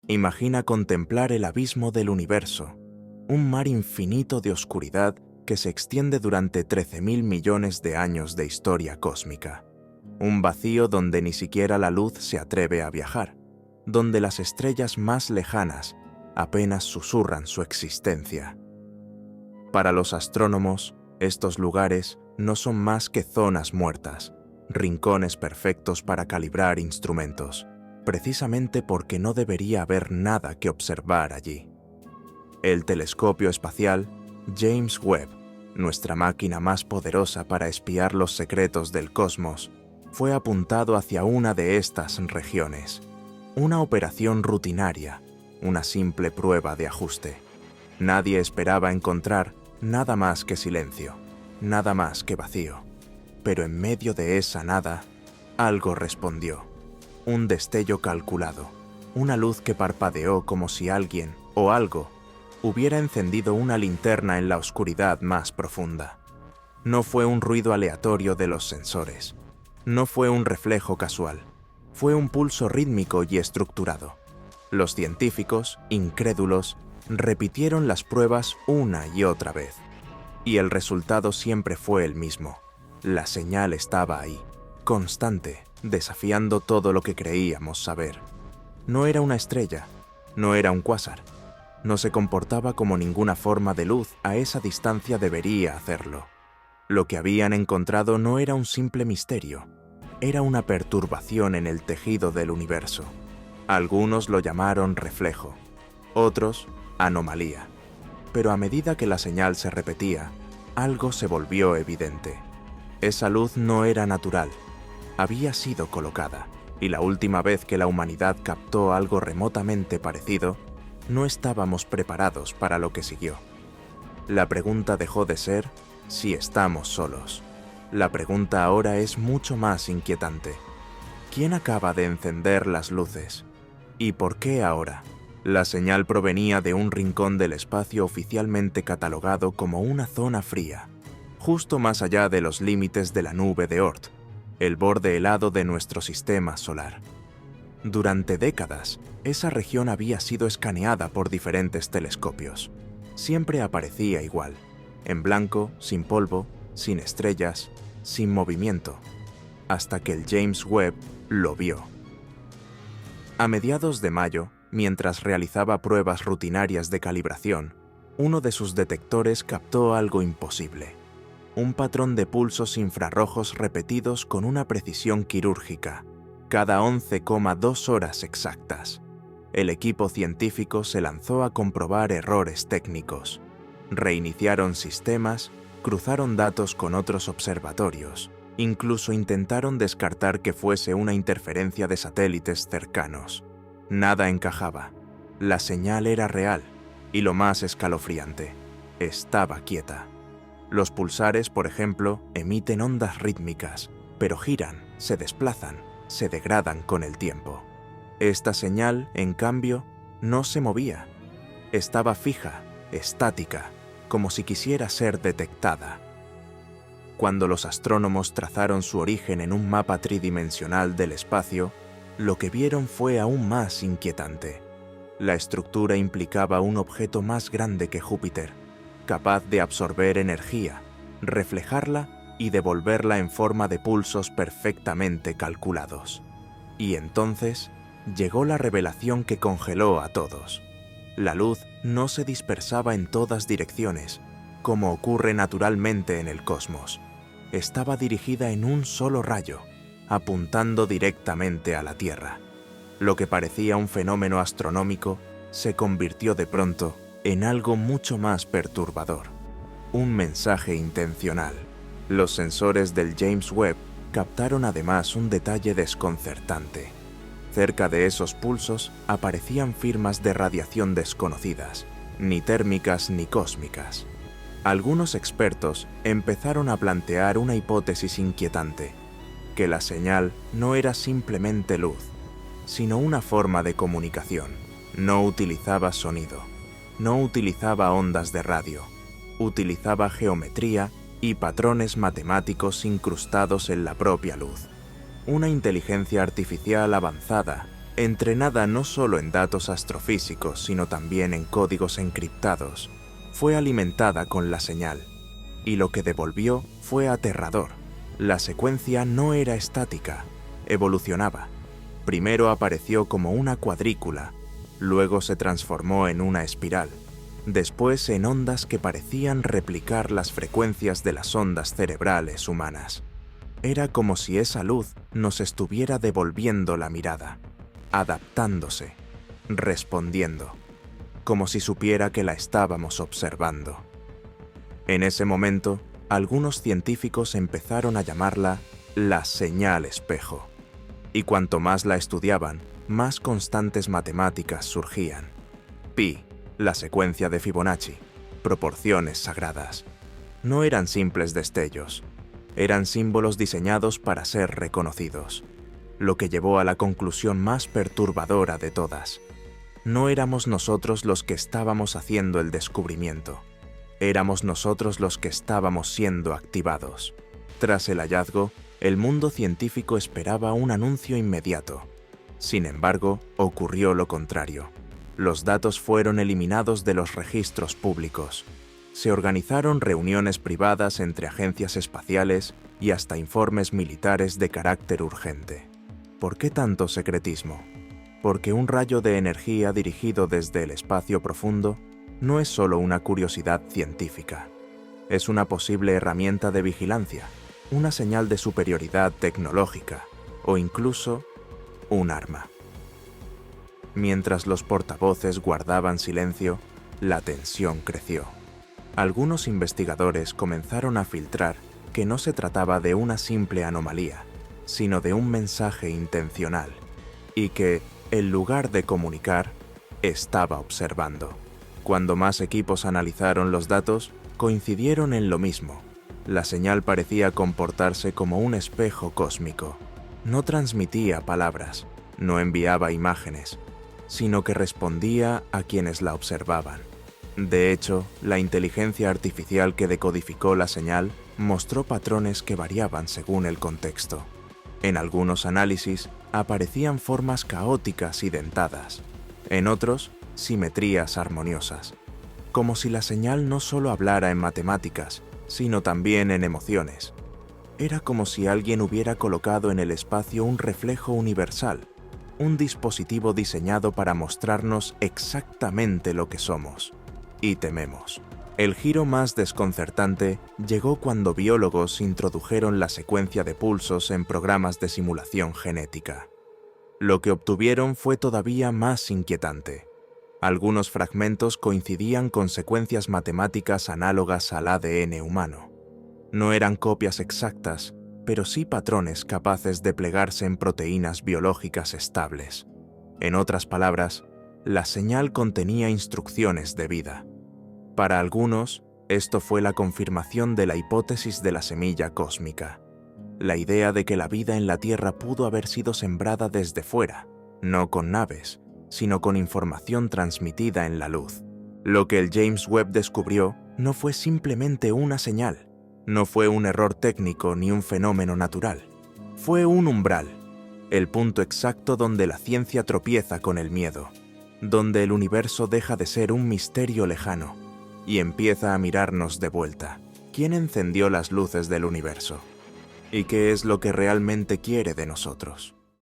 Imagina contemplar el abismo del universo, un mar infinito de oscuridad que se extiende durante 13.000 millones de años de historia cósmica. Un vacío donde ni siquiera la luz se atreve a viajar, donde las estrellas más lejanas apenas susurran su existencia. Para los astrónomos, estos lugares no son más que zonas muertas, rincones perfectos para calibrar instrumentos, precisamente porque no debería haber nada que observar allí. El telescopio espacial James Webb, nuestra máquina más poderosa para espiar los secretos del cosmos, fue apuntado hacia una de estas regiones. Una operación rutinaria, una simple prueba de ajuste. Nadie esperaba encontrar nada más que silencio, nada más que vacío. Pero en medio de esa nada, algo respondió. Un destello calculado, una luz que parpadeó como si alguien o algo hubiera encendido una linterna en la oscuridad más profunda. No fue un ruido aleatorio de los sensores. No fue un reflejo casual. Fue un pulso rítmico y estructurado. Los científicos, incrédulos, repitieron las pruebas una y otra vez. Y el resultado siempre fue el mismo. La señal estaba ahí, constante, desafiando todo lo que creíamos saber. No era una estrella, no era un cuásar. No se comportaba como ninguna forma de luz a esa distancia debería hacerlo. Lo que habían encontrado no era un simple misterio, era una perturbación en el tejido del universo. Algunos lo llamaron reflejo, otros anomalía. Pero a medida que la señal se repetía, algo se volvió evidente. Esa luz no era natural, había sido colocada, y la última vez que la humanidad captó algo remotamente parecido, no estábamos preparados para lo que siguió. La pregunta dejó de ser si estamos solos. La pregunta ahora es mucho más inquietante. ¿Quién acaba de encender las luces? ¿Y por qué ahora? La señal provenía de un rincón del espacio oficialmente catalogado como una zona fría, justo más allá de los límites de la nube de Oort, el borde helado de nuestro sistema solar. Durante décadas, esa región había sido escaneada por diferentes telescopios. Siempre aparecía igual, en blanco, sin polvo, sin estrellas, sin movimiento, hasta que el James Webb lo vio. A mediados de mayo, mientras realizaba pruebas rutinarias de calibración, uno de sus detectores captó algo imposible. Un patrón de pulsos infrarrojos repetidos con una precisión quirúrgica, cada 11,2 horas exactas. El equipo científico se lanzó a comprobar errores técnicos. Reiniciaron sistemas, cruzaron datos con otros observatorios, incluso intentaron descartar que fuese una interferencia de satélites cercanos. Nada encajaba. La señal era real, y lo más escalofriante, estaba quieta. Los pulsares, por ejemplo, emiten ondas rítmicas, pero giran, se desplazan, se degradan con el tiempo. Esta señal, en cambio, no se movía. Estaba fija, estática, como si quisiera ser detectada. Cuando los astrónomos trazaron su origen en un mapa tridimensional del espacio, lo que vieron fue aún más inquietante. La estructura implicaba un objeto más grande que Júpiter, capaz de absorber energía, reflejarla y devolverla en forma de pulsos perfectamente calculados. Y entonces llegó la revelación que congeló a todos. La luz no se dispersaba en todas direcciones, como ocurre naturalmente en el cosmos. Estaba dirigida en un solo rayo, apuntando directamente a la Tierra. Lo que parecía un fenómeno astronómico se convirtió de pronto en algo mucho más perturbador. Un mensaje intencional. Los sensores del James Webb captaron además un detalle desconcertante. Cerca de esos pulsos aparecían firmas de radiación desconocidas, ni térmicas ni cósmicas. Algunos expertos empezaron a plantear una hipótesis inquietante, que la señal no era simplemente luz, sino una forma de comunicación. No utilizaba sonido, no utilizaba ondas de radio, utilizaba geometría y patrones matemáticos incrustados en la propia luz. Una inteligencia artificial avanzada entrenada no solo en datos astrofísicos, sino también en códigos encriptados, fue alimentada con la señal, y lo que devolvió fue aterrador. La secuencia no era estática, evolucionaba. Primero apareció como una cuadrícula, luego se transformó en una espiral, después en ondas que parecían replicar las frecuencias de las ondas cerebrales humanas. Era como si esa luz nos estuviera devolviendo la mirada, adaptándose, respondiendo, como si supiera que la estábamos observando. En ese momento, algunos científicos empezaron a llamarla la señal espejo, y cuanto más la estudiaban, más constantes matemáticas surgían. Pi, la secuencia de Fibonacci, proporciones sagradas. No eran simples destellos, eran símbolos diseñados para ser reconocidos, lo que llevó a la conclusión más perturbadora de todas. No éramos nosotros los que estábamos haciendo el descubrimiento, éramos nosotros los que estábamos siendo activados. Tras el hallazgo, el mundo científico esperaba un anuncio inmediato. Sin embargo, ocurrió lo contrario. Los datos fueron eliminados de los registros públicos. Se organizaron reuniones privadas entre agencias espaciales y hasta informes militares de carácter urgente. ¿Por qué tanto secretismo? Porque un rayo de energía dirigido desde el espacio profundo no es solo una curiosidad científica. Es una posible herramienta de vigilancia, una señal de superioridad tecnológica o incluso un arma. Mientras los portavoces guardaban silencio, la tensión creció. Algunos investigadores comenzaron a filtrar que no se trataba de una simple anomalía, sino de un mensaje intencional, y que, en lugar de comunicar, estaba observando. Cuando más equipos analizaron los datos, coincidieron en lo mismo. La señal parecía comportarse como un espejo cósmico. No transmitía palabras, no enviaba imágenes, sino que respondía a quienes la observaban. De hecho, la inteligencia artificial que decodificó la señal mostró patrones que variaban según el contexto. En algunos análisis aparecían formas caóticas y dentadas, en otros, simetrías armoniosas, como si la señal no solo hablara en matemáticas, sino también en emociones. Era como si alguien hubiera colocado en el espacio un reflejo universal, un dispositivo diseñado para mostrarnos exactamente lo que somos y tememos. El giro más desconcertante llegó cuando biólogos introdujeron la secuencia de pulsos en programas de simulación genética. Lo que obtuvieron fue todavía más inquietante. Algunos fragmentos coincidían con secuencias matemáticas análogas al ADN humano. No eran copias exactas, pero sí patrones capaces de plegarse en proteínas biológicas estables. En otras palabras, la señal contenía instrucciones de vida. Para algunos, esto fue la confirmación de la hipótesis de la semilla cósmica, la idea de que la vida en la Tierra pudo haber sido sembrada desde fuera, no con naves, sino con información transmitida en la luz. Lo que el James Webb descubrió no fue simplemente una señal, no fue un error técnico ni un fenómeno natural. Fue un umbral, el punto exacto donde la ciencia tropieza con el miedo, donde el universo deja de ser un misterio lejano y empieza a mirarnos de vuelta. ¿Quién encendió las luces del universo? ¿Y qué es lo que realmente quiere de nosotros?